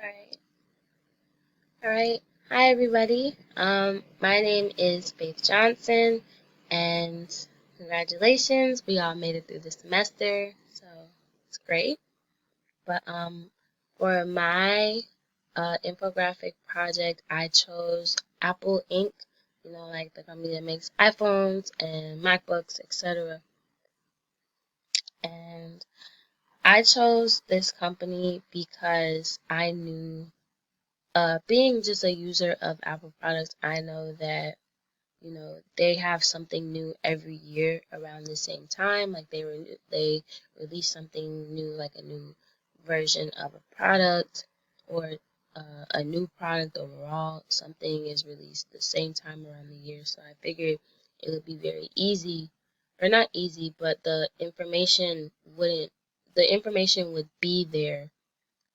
Alright. Alright. Hi everybody. My name is Faith Johnson and congratulations. We all made it through the semester, so it's great. But for my infographic project I chose Apple Inc., like the company that makes iPhones and MacBooks, etc. And I chose this company because I knew being just a user of Apple products, I know that, they have something new every year around the same time. Like they release something new, like a new version of a product or a new product overall. Something is released the same time around the year. So I figured it would be very easy, or not easy, but the information would be there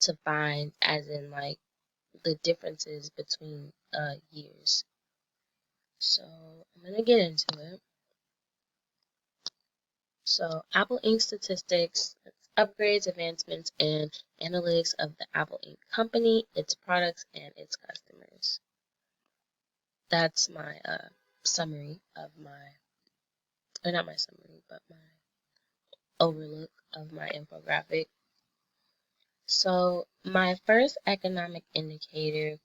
to find, as in like the differences between years. So I'm going to get into it. So Apple Inc. statistics, upgrades, advancements, and analytics of the Apple Inc. company, its products, and its customers. That's my summary of or not my summary, but my overlook of my infographic. So my first economic indicator,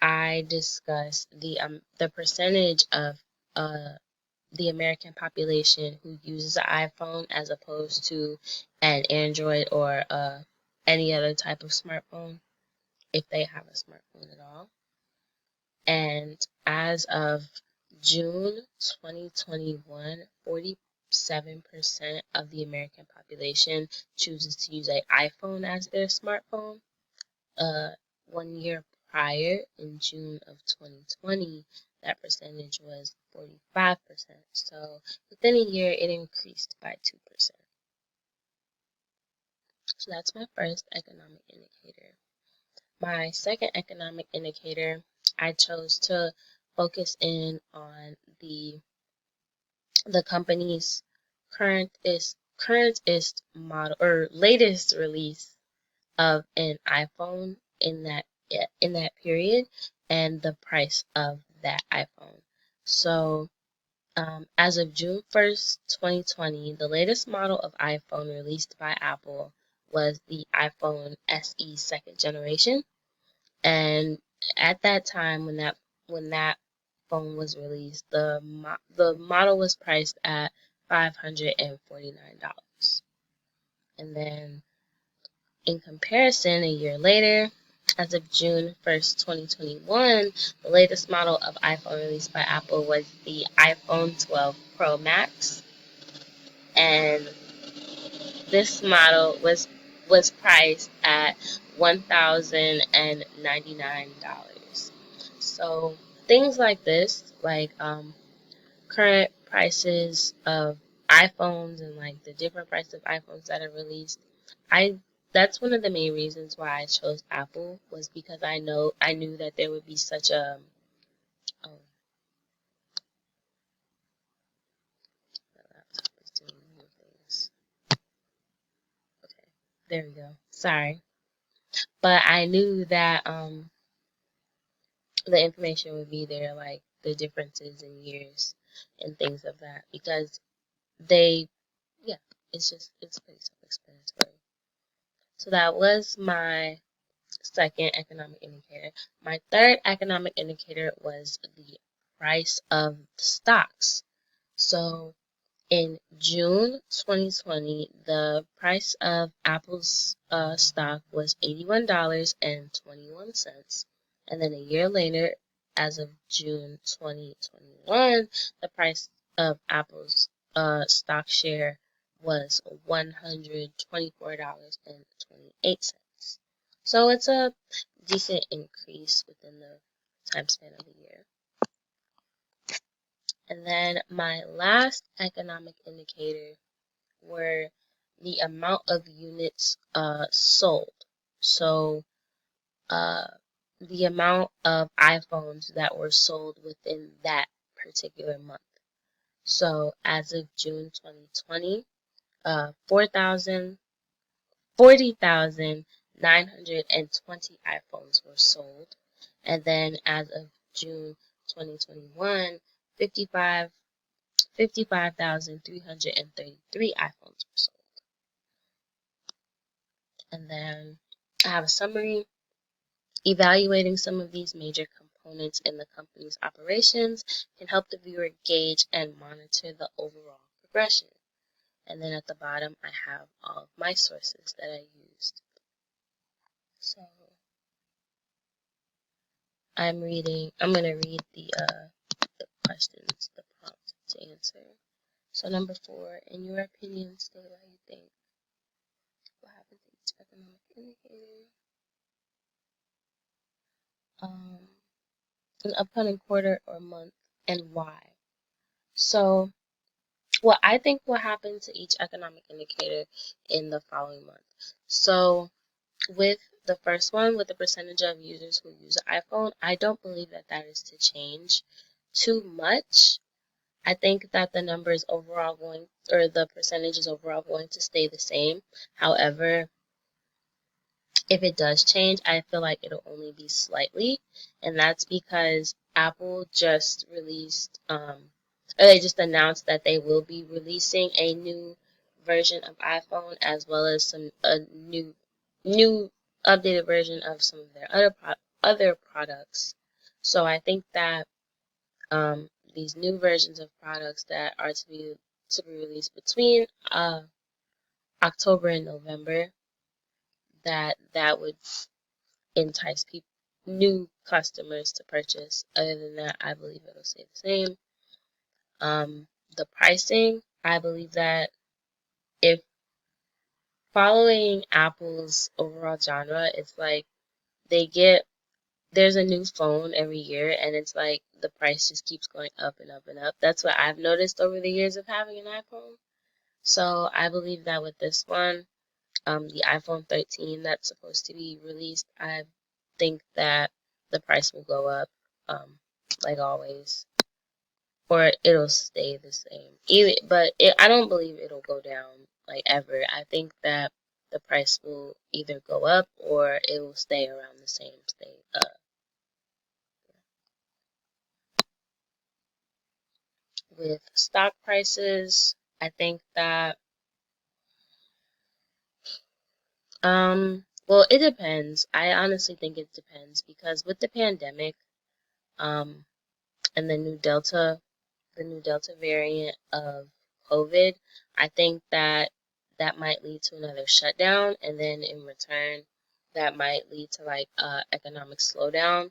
I discussed the percentage of the American population who uses an iPhone as opposed to an Android or any other type of smartphone, if they have a smartphone at all. And as of June 2021, 47% of the American population chooses to use an iPhone as their smartphone. 1 year prior, in June of 2020, that percentage was 45%. So within a year, it increased by 2%. So that's my first economic indicator. My second economic indicator, I chose to focus in on the company's currentest model or latest release of an iPhone in that period, and the price of that iPhone. So as of June 1st, 2020, the latest model of iPhone released by Apple was the iPhone SE second generation. And at that time, when that phone was released, the model was priced at $549. And then in comparison, a year later, as of June 1st, 2021, the latest model of iPhone released by Apple was the iPhone 12 Pro Max. And this model was priced at $1,099. So things like this, like current prices of iPhones and like the different prices of iPhones that are released, that's one of the main reasons why I chose Apple, was because I knew that there would be such a my laptop is doing new things. Okay, there we go. Sorry. But I knew that the information would be there, like the differences in years and things of that, because it's pretty self-explanatory. So that was my second economic indicator. My third economic indicator was the price of stocks. So in June 2020, the price of Apple's stock was $81.21. And then a year later, as of June 2021, the price of Apple's stock share was $124.28. So it's a decent increase within the time span of a year. And then my last economic indicator were the amount of units sold. So the amount of iPhones that were sold within that particular month. So as of June 2020, 40,999 920 iPhones were sold. And then as of June 2021, 55,333 iPhones were sold. And then I have a summary evaluating some of these major components in the company's operations can help the viewer gauge and monitor the overall progression. And then at the bottom, I have all of my sources that I used. So I'm going to read the questions, the prompt to answer. So number 4, in your opinion, state why you think what happens to each economic indicator. An upcoming quarter or month, and why. So what I think will happen to each economic indicator in the following month. So with the first one, with the percentage of users who use an iPhone, I don't believe that that is to change too much. I think that the number is overall going, or the percentage is overall going to stay the same. However, if it does change, I feel like it'll only be slightly, and that's because Apple just released, or they just announced that they will be releasing a new version of iPhone as well as a new updated version of some of their other products. So I think that these new versions of products that are to be released between October and November, that would entice new customers to purchase. Other than that, I believe it'll stay the same. The pricing, I believe that if following Apple's overall genre, it's like there's a new phone every year, and it's like the price just keeps going up and up and up. That's what I've noticed over the years of having an iPhone. So I believe that with this one, the iPhone 13 that's supposed to be released, I think that the price will go up, like always, or it'll stay the same. I don't believe it'll go down like ever. I think that the price will either go up or it will stay around the same state. With stock prices, I think that well, it depends. I honestly think it depends because with the pandemic, and the new Delta variant of COVID, I think that that might lead to another shutdown, and then in return, that might lead to like economic slowdown.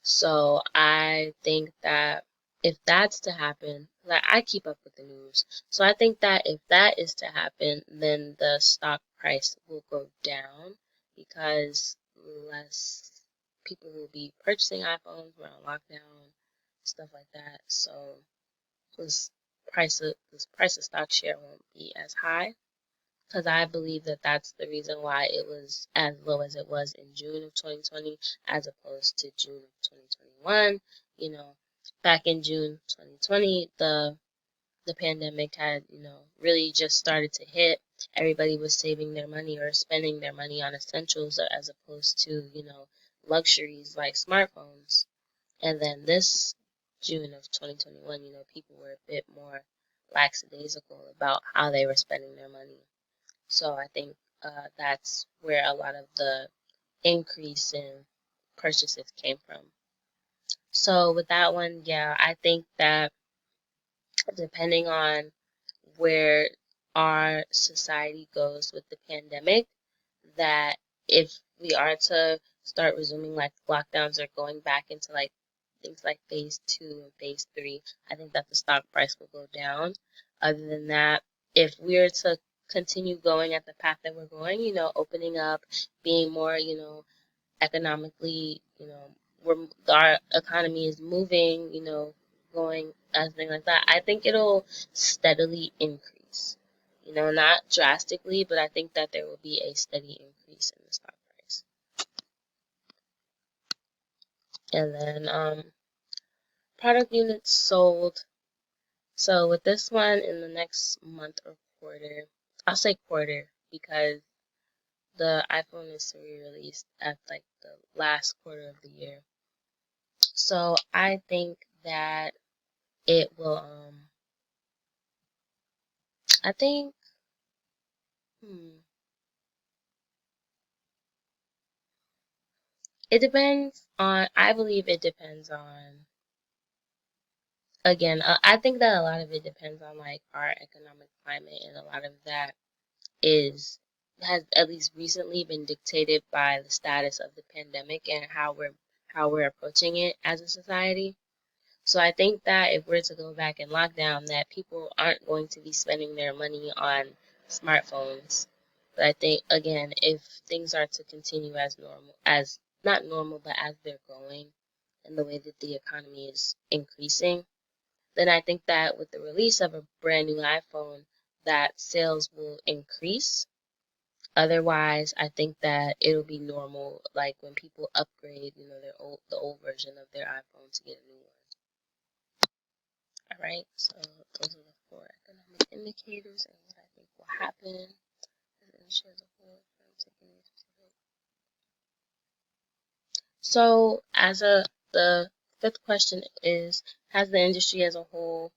So I think that if that's to happen, like I keep up with the news, so I think that if that is to happen, then the stock price will go down because less people will be purchasing iPhones around lockdown, stuff like that. So this this price of stock share won't be as high because I believe that that's the reason why it was as low as it was in June of 2020 as opposed to June of 2021. You know, back in June 2020, the pandemic had, really just started to hit. Everybody was saving their money or spending their money on essentials as opposed to, luxuries like smartphones. And then this June of 2021, people were a bit more lackadaisical about how they were spending their money. So I think that's where a lot of the increase in purchases came from. So with that one, yeah, I think that depending on where our society goes with the pandemic, that if we are to start resuming like lockdowns or going back into like things like phase 2 and phase 3, I think that the stock price will go down. Other than that, if we're to continue going at the path that we're going, opening up, being more, economically, where our economy is moving, going and things like that, I think it'll steadily increase. Not drastically, but I think that there will be a steady increase in the stock price. And then product units sold. So with this one, in the next month or quarter, I'll say quarter because the iPhone is to be released at like the last quarter of the year. So I think that it will, I think, it depends on, I believe it depends on, again, I think that a lot of it depends on like our economic climate, and a lot of that is has at least recently been dictated by the status of the pandemic and how we're approaching it as a society. So I think that if we're to go back in lockdown, that people aren't going to be spending their money on smartphones. But I think again, if things are to continue as normal, as not normal, but as they're going, and the way that the economy is increasing, then I think that with the release of a brand new iPhone, that sales will increase. Otherwise, I think that it'll be normal, like when people upgrade, the old version of their iPhone to get a new one. All right, so those are the four economic indicators and what I think will happen as an industry as a whole. So, the fifth question is, has the industry as a whole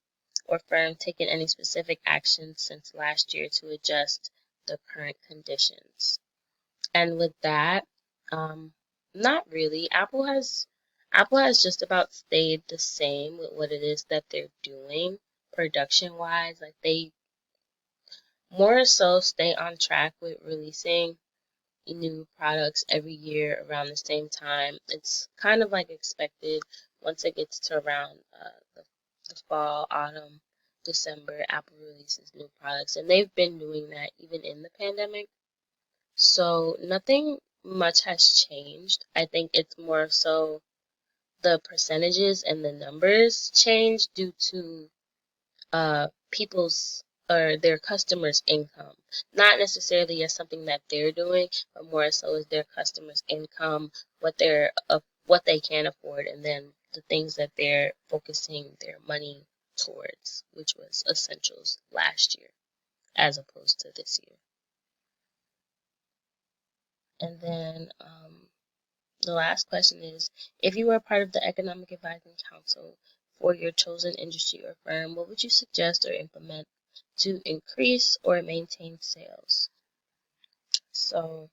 or firm taken any specific action since last year to adjust the current conditions? And with that, not really. Apple has just about stayed the same with what it is that they're doing production wise. Like they more so stay on track with releasing new products every year around the same time. It's kind of like expected once it gets to around the fall, autumn, December, Apple releases new products, and they've been doing that even in the pandemic. So nothing much has changed. I think it's more so the percentages and the numbers change due to people's or their customers' income. Not necessarily as something that they're doing, but more so as their customers' income, what they can afford, and then the things that they're focusing their money towards, which was essentials last year as opposed to this year. And then the last question is, if you were part of the Economic Advising Council for your chosen industry or firm, what would you suggest or implement to increase or maintain sales? So,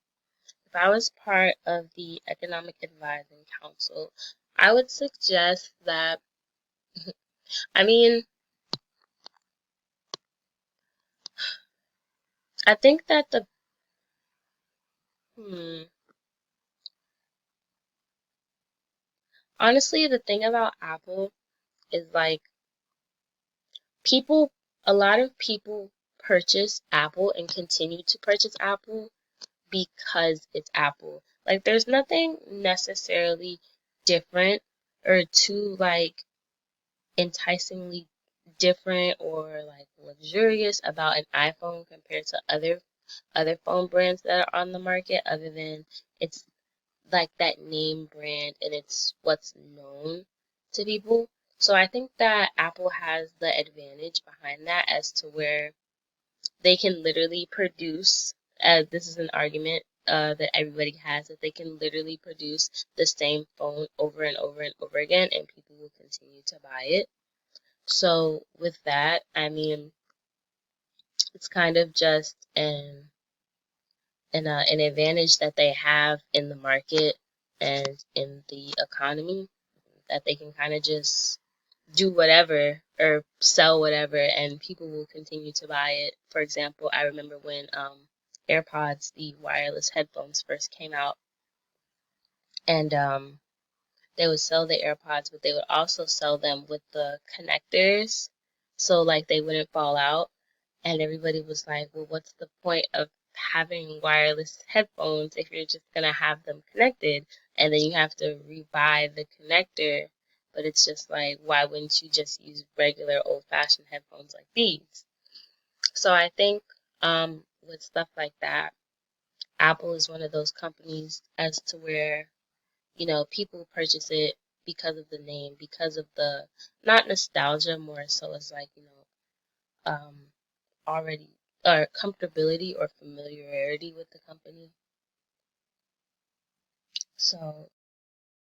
if I was part of the Economic Advising Council, I would suggest that, I mean, I think that honestly, the thing about Apple is like, people, a lot of people purchase Apple and continue to purchase Apple because it's Apple. Like, there's nothing necessarily different or too like enticingly different or like luxurious about an iPhone compared to other phone brands that are on the market, other than it's like that name brand and it's what's known to people. So I think that Apple has the advantage behind that, as to where they can literally produce, this is an argument that everybody has, that they can literally produce the same phone over and over and over again, and people will continue to buy it. So with that, I mean, it's kind of just an advantage that they have in the market and in the economy, that they can kind of just do whatever or sell whatever, and people will continue to buy it. For example, I remember when AirPods, the wireless headphones, first came out, and they would sell the AirPods, but they would also sell them with the connectors, so like they wouldn't fall out. And everybody was like, well, what's the point of having wireless headphones if you're just going to have them connected? And then you have to rebuy the connector. But it's just like, why wouldn't you just use regular old-fashioned headphones like these? So I think with stuff like that, Apple is one of those companies as to where, people purchase it because of the name, because of the, not nostalgia, more so as like, already, or comfortability or familiarity with the company. So